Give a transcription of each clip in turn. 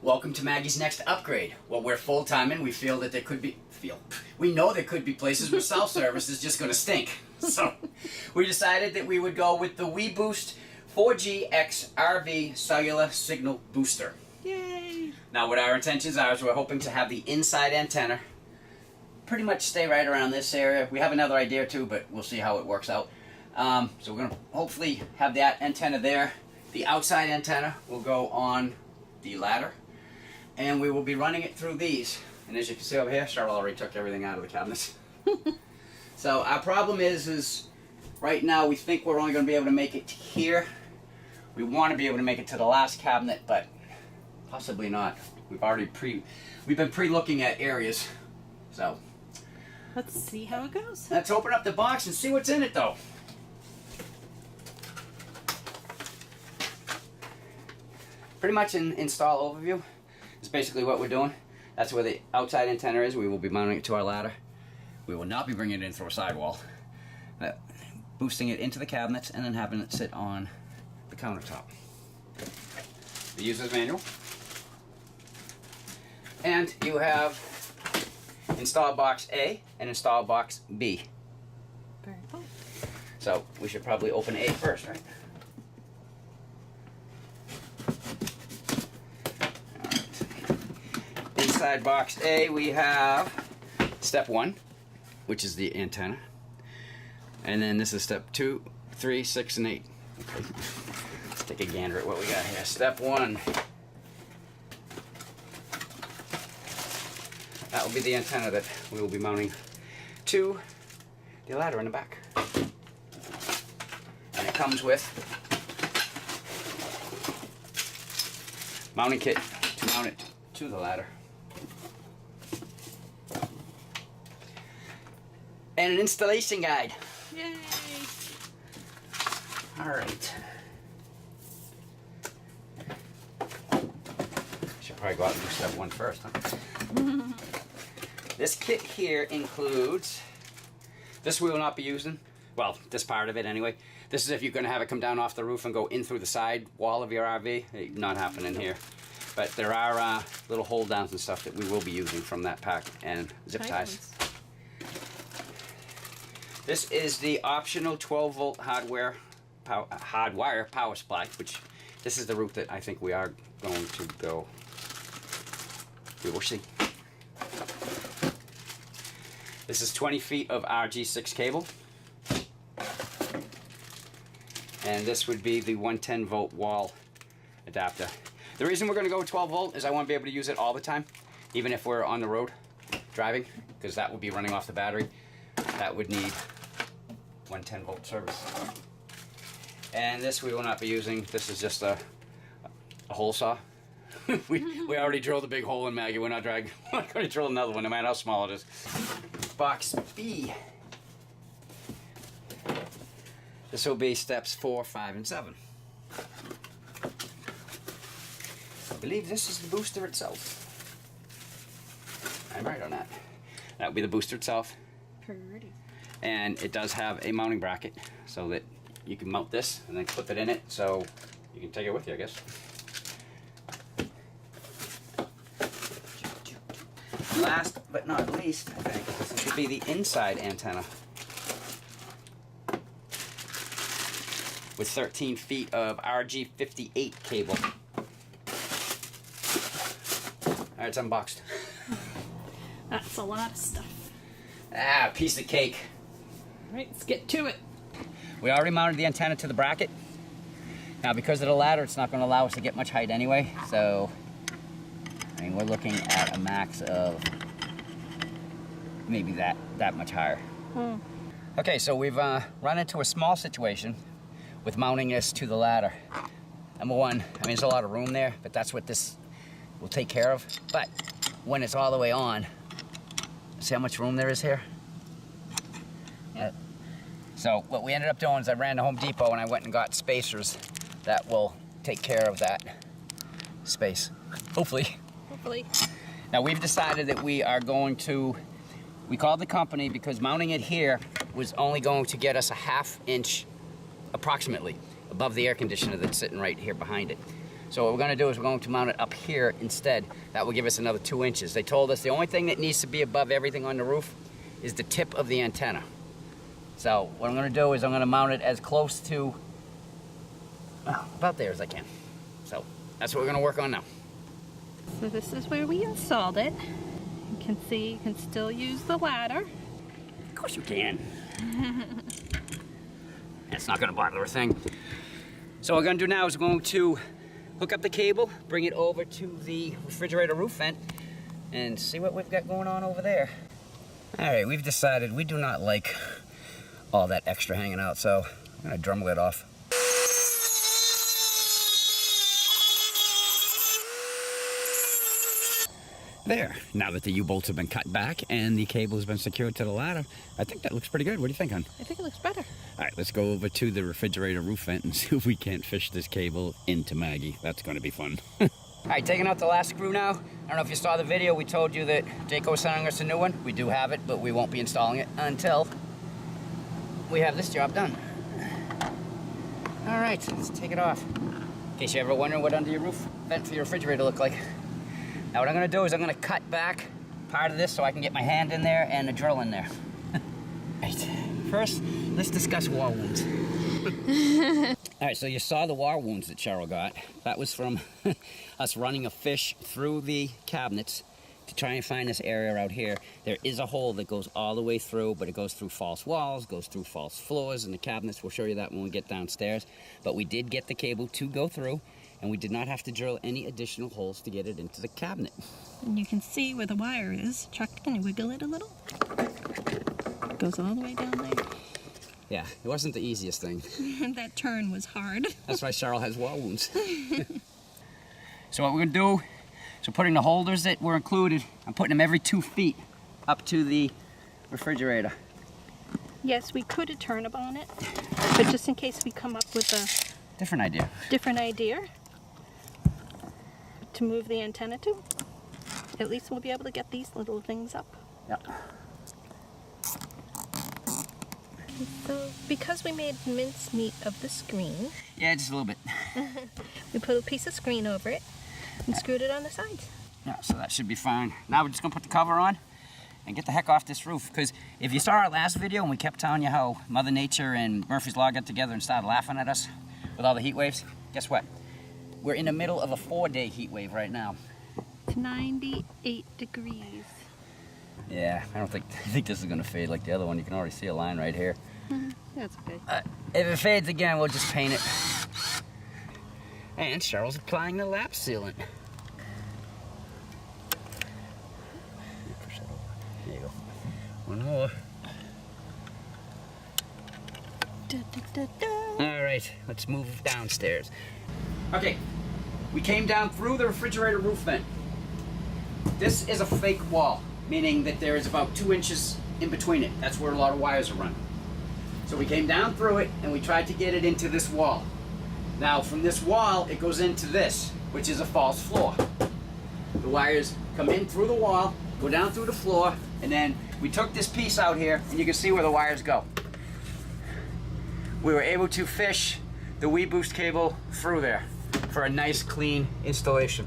Welcome to Maggie's next upgrade. Well, we're full-time and we feel that there could be, we know there could be places where self-service is just going to stink. So we decided that we would go with the weBoost 4G-X RV cellular signal booster. Yay! Now what our intentions are is we're hoping to have the inside antenna pretty much stay right around this area. We have another idea too, but we'll see how it works out. So we're going to hopefully have that antenna there. The outside antenna will go on the ladder, and we will be running it through these. And as you can see over here, Cheryl already took everything out of the cabinets. So our problem is right now we think we're only going to be able to make it to here. We want to be able to make it to the last cabinet, but possibly not. We've been pre-looking at areas. So let's see how it goes. Let's open up the box and see what's in it, though. Pretty much an install overview is basically what we're doing. That's where the outside antenna is. We will be mounting it to our ladder. We will not be bringing it in through a sidewall. Boosting it into the cabinets and then having it sit on the countertop. The user's manual. And you have install box A and install box B. Very cool. So we should probably open A first, right? Inside box A we have step 1, which is the antenna, and then this is step 2, 3, 6, and 8. Okay. Let's take a gander at what we got here. Step 1. That will be the antenna that we will be mounting to the ladder in the back. And it comes with mounting kit to mount it to the ladder. And an installation guide. Yay! Alright. Should probably go out and do step 1 first, huh? This kit here includes, this we will not be using, well, this part of it anyway. This is if you're going to have it come down off the roof and go in through the side wall of your RV. Not happening here. But there are little hold downs and stuff that we will be using from that pack, and zip ties. This is the optional 12-volt hardwire power supply, which this is the route that I think we are going to go. We will see. This is 20 feet of RG6 cable. And this would be the 110-volt wall adapter. The reason we're going to go with 12-volt is I want to be able to use it all the time, even if we're on the road driving, because that would be running off the battery. That would need 110-volt service. And this we will not be using. This is just a hole saw. we already drilled a big hole in Maggie. We're not going to drill another one, no matter how small it is. Box B. This will be steps 4, 5, and 7. I believe this is the booster itself. I'm right on that. That would be the booster itself. Pretty. And it does have a mounting bracket so that you can mount this and then clip it in it, so you can take it with you, I guess. Last but not least, I think, this should be the inside antenna with 13 feet of RG58 cable. Alright, it's unboxed. That's a lot of stuff. Ah, piece of cake. Alright, let's get to it. We already mounted the antenna to the bracket. Now, because of the ladder, it's not going to allow us to get much height anyway, so I mean, we're looking at a max of maybe that much higher. Okay, so we've run into a small situation with mounting this to the ladder. Number one, I mean, there's a lot of room there, but that's what this will take care of. But when it's all the way on, see how much room there is here? So what we ended up doing is I ran to Home Depot and I went and got spacers that will take care of that space, hopefully. Hopefully. Now we've decided that we are going to, we called the company because mounting it here was only going to get us a ½ inch approximately above the air conditioner that's sitting right here behind it. So what we're going to do is we're going to mount it up here instead. That will give us another 2 inches. They told us the only thing that needs to be above everything on the roof is the tip of the antenna. So what I'm going to do is I'm going to mount it as close to about there as I can. So that's what we're going to work on now. So this is where we installed it. You can see you can still use the ladder. Of course you can. That's not going to bother a thing. So what we're going to do now is we're going to hook up the cable, bring it over to the refrigerator roof vent, and see what we've got going on over there. All right, we've decided we do not like all that extra hanging out, so I'm going to dremel it off. There, now that the U-bolts have been cut back and the cable has been secured to the ladder, I think that looks pretty good. What do you think, hon? I think it looks better. All right, let's go over to the refrigerator roof vent and see if we can't fish this cable into Maggie. That's going to be fun. All right, taking out the last screw now. I don't know if you saw the video. We told you that Jayco was sending us a new one. We do have it, but we won't be installing it until we have this job done. All right, let's take it off. In case you're ever wondering what under your roof vent for your refrigerator look like. Now what I'm going to do is I'm going to cut back part of this so I can get my hand in there and a drill in there. Right. First, let's discuss war wounds. All right, so you saw the war wounds that Cheryl got. That was from us running a fish through the cabinets to try and find this area out here. There is a hole that goes all the way through, but it goes through false walls, goes through false floors in the cabinets. We'll show you that when we get downstairs. But we did get the cable to go through, and we did not have to drill any additional holes to get it into the cabinet. And you can see where the wire is. Chuck, can you wiggle it a little? It goes all the way down there. Yeah, it wasn't the easiest thing. That turn was hard. That's why Cheryl has wall wounds. So what we're going to do, so putting the holders that were included, I'm putting them every 2 feet up to the refrigerator. Yes, we could have turned on it, but just in case we come up with a different idea to move the antenna to, at least we'll be able to get these little things up. Yep. So, because we made mincemeat of the screen, yeah, just a little bit. we put a piece of screen over it and screwed it on the sides. Yeah, so that should be fine. Now we're just gonna put the cover on and get the heck off this roof. Because if you saw our last video and we kept telling you how Mother Nature and Murphy's Law got together and started laughing at us with all the heat waves, guess what? We're in the middle of a 4-day heat wave right now. It's 98 degrees. Yeah, I think this is gonna fade like the other one. You can already see a line right here. That's okay. If it fades again, we'll just paint it. And Cheryl's applying the lap sealant. There you go. One more. Da, da, da, da. All right, let's move downstairs. Okay, we came down through the refrigerator roof vent. This is a fake wall, meaning that there is about 2 inches in between it. That's where a lot of wires are run. So we came down through it and we tried to get it into this wall. Now from this wall, it goes into this, which is a false floor. The wires come in through the wall, go down through the floor, and then we took this piece out here and you can see where the wires go. We were able to fish the weBoost cable through there for a nice clean installation.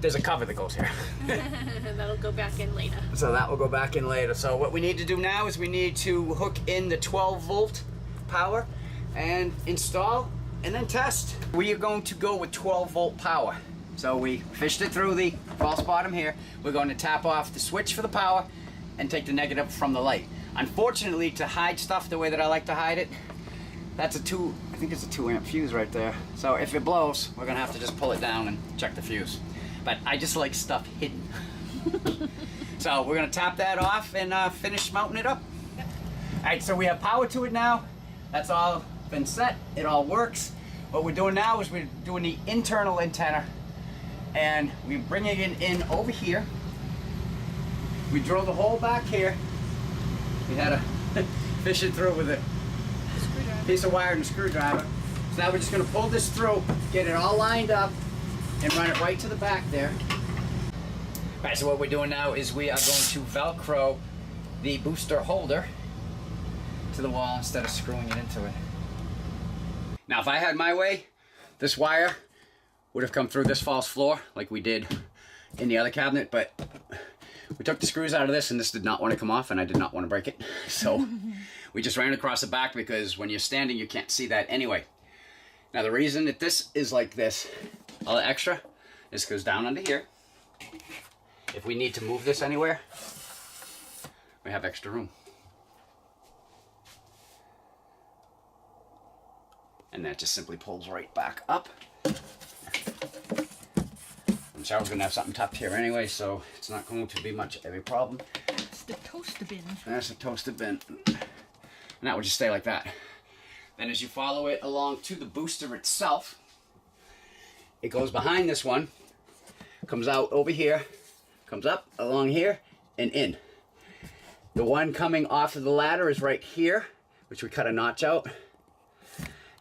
There's a cover that goes here. That'll go back in later. So that will go back in later. So what we need to do now is we need to hook in the 12-volt power and install and then test. We are going to go with 12-volt power. So we fished it through the false bottom here. We're going to tap off the switch for the power and take the negative from the light. Unfortunately, to hide stuff the way that I like to hide it, that's I think it's a 2-amp fuse right there. So if it blows, we're gonna have to just pull it down and check the fuse. But I just like stuff hidden. So we're gonna tap that off and finish mounting it up. Yep. All right, so we have power to it now. That's all been set, it all works. What we're doing now is we're doing the internal antenna and we're bringing it in over here. We drilled the hole back here. We had to fish it through with a piece of wire and a screwdriver. So now we're just going to pull this through, get it all lined up, and run it right to the back there. All right, so what we're doing now is we are going to Velcro the booster holder to the wall instead of screwing it into it. Now, if I had my way, this wire would have come through this false floor like we did in the other cabinet, but we took the screws out of this and this did not want to come off and I did not want to break it. So we just ran across the back because when you're standing you can't see that anyway. Now the reason that this is like this, all the extra, is goes down under here. If we need to move this anywhere, we have extra room. And that just simply pulls right back up. And Cheryl's gonna have something tucked here anyway, so it's not going to be much of a problem. It's the toaster bin. That's a toaster bin. And that would just stay like that. Then as you follow it along to the booster itself, it goes behind this one, comes out over here, comes up along here, and in. The one coming off of the ladder is right here, which we cut a notch out.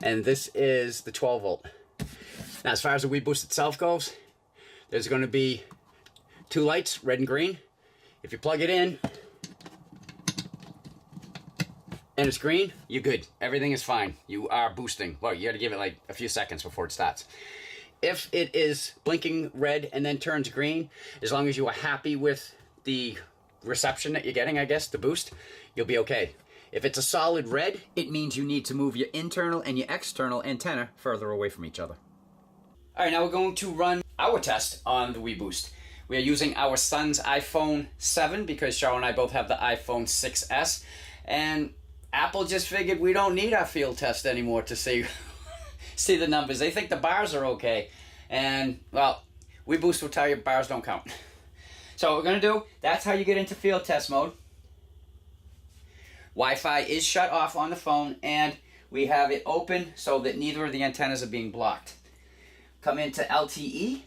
And this is the 12 volt. Now as far as the weBoost itself goes, there's going to be two lights, red and green. If you plug it in and it's green, you're good. Everything is fine. You are boosting. Well, you got to give it like a few seconds before it starts. If it is blinking red and then turns green, as long as you are happy with the reception that you're getting, I guess, the boost, you'll be okay. If it's a solid red, it means you need to move your internal and your external antenna further away from each other. All right, now we're going to run our test on the weBoost. We are using our son's iPhone 7 because Cheryl and I both have the iPhone 6S. And Apple just figured we don't need our field test anymore to see the numbers. They think the bars are okay. And, well, weBoost will tell you bars don't count. So what we're going to do, that's how you get into field test mode. Wi-Fi is shut off on the phone and we have it open so that neither of the antennas are being blocked. Come into LTE,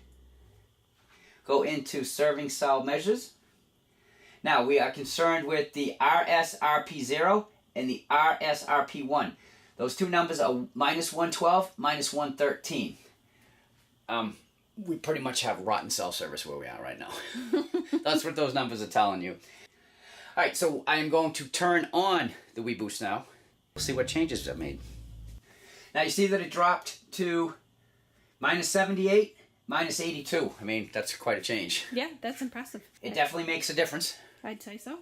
go into serving cell measures. Now we are concerned with the RSRP0 and the RSRP1. Those two numbers are -112, -113. We pretty much have rotten cell service where we are right now. That's what those numbers are telling you. Alright, so I am going to turn on the weBoost now. We'll see what changes I've made. Now you see that it dropped to -78, -82. I mean, that's quite a change. Yeah, that's impressive. It definitely makes a difference. I'd say so.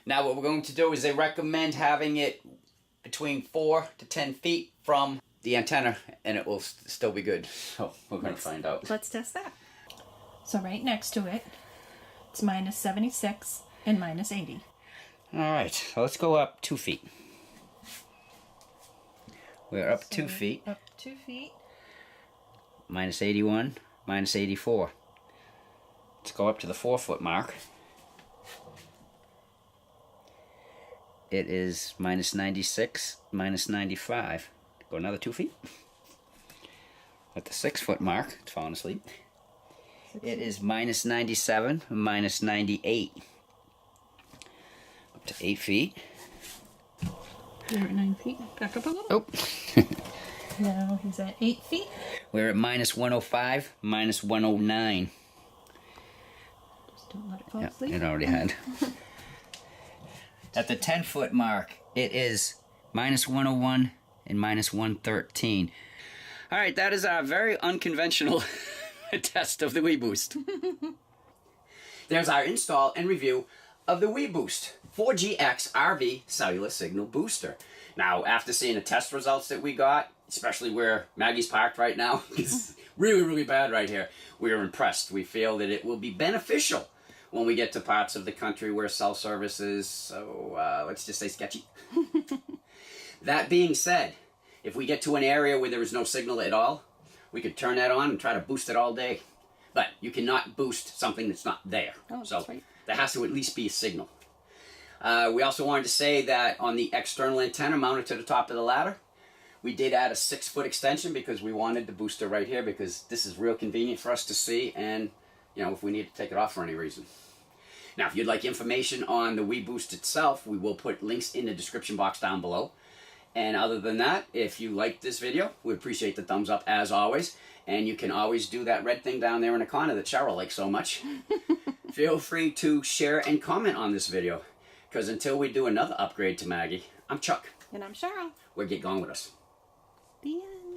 Now what we're going to do is they recommend having it between 4 to 10 feet from the antenna and it will still be good. So we're going to find out. Let's test that. So right next to it, it's -76 and -80. Alright, so let's go up 2 feet. We're up 2 feet. Up 2 feet. -81, -84. Let's go up to the 4 foot mark. It is -96, -95. Go another 2 feet. At the 6 foot mark, it's falling asleep. It is -97, -98. Up to 8 feet. You're at 9 feet. Back up a little. Oh. Now he's at 8 feet. We're at -105, -109. Just don't let it fall Yep, asleep. it already had. At the 10 foot mark, it is -101 and -113. All right, that is our very unconventional test of the weBoost. There's our install and review of the weBoost 4G-X RV cellular signal booster. Now, after seeing the test results that we got, especially where Maggie's parked right now, it's really, really bad right here, we are impressed. We feel that it will be beneficial when we get to parts of the country where cell service is, so let's just say sketchy. That being said, if we get to an area where there is no signal at all, we could turn that on and try to boost it all day. But you cannot boost something that's not there. Oh, so that's right. there has to at least be a signal. We also wanted to say that on the external antenna mounted to the top of the ladder, we did add a 6 foot extension because we wanted the booster right here because this is real convenient for us to see and, you know, if we need to take it off for any reason. Now, if you'd like information on the weBoost itself, we will put links in the description box down below. And other than that, if you liked this video, we appreciate the thumbs up as always. And you can always do that red thing down there in the corner that Cheryl likes so much. Feel free to share and comment on this video. Because until we do another upgrade to Maggie, I'm Chuck. And I'm Cheryl. We'll get going with us. The end.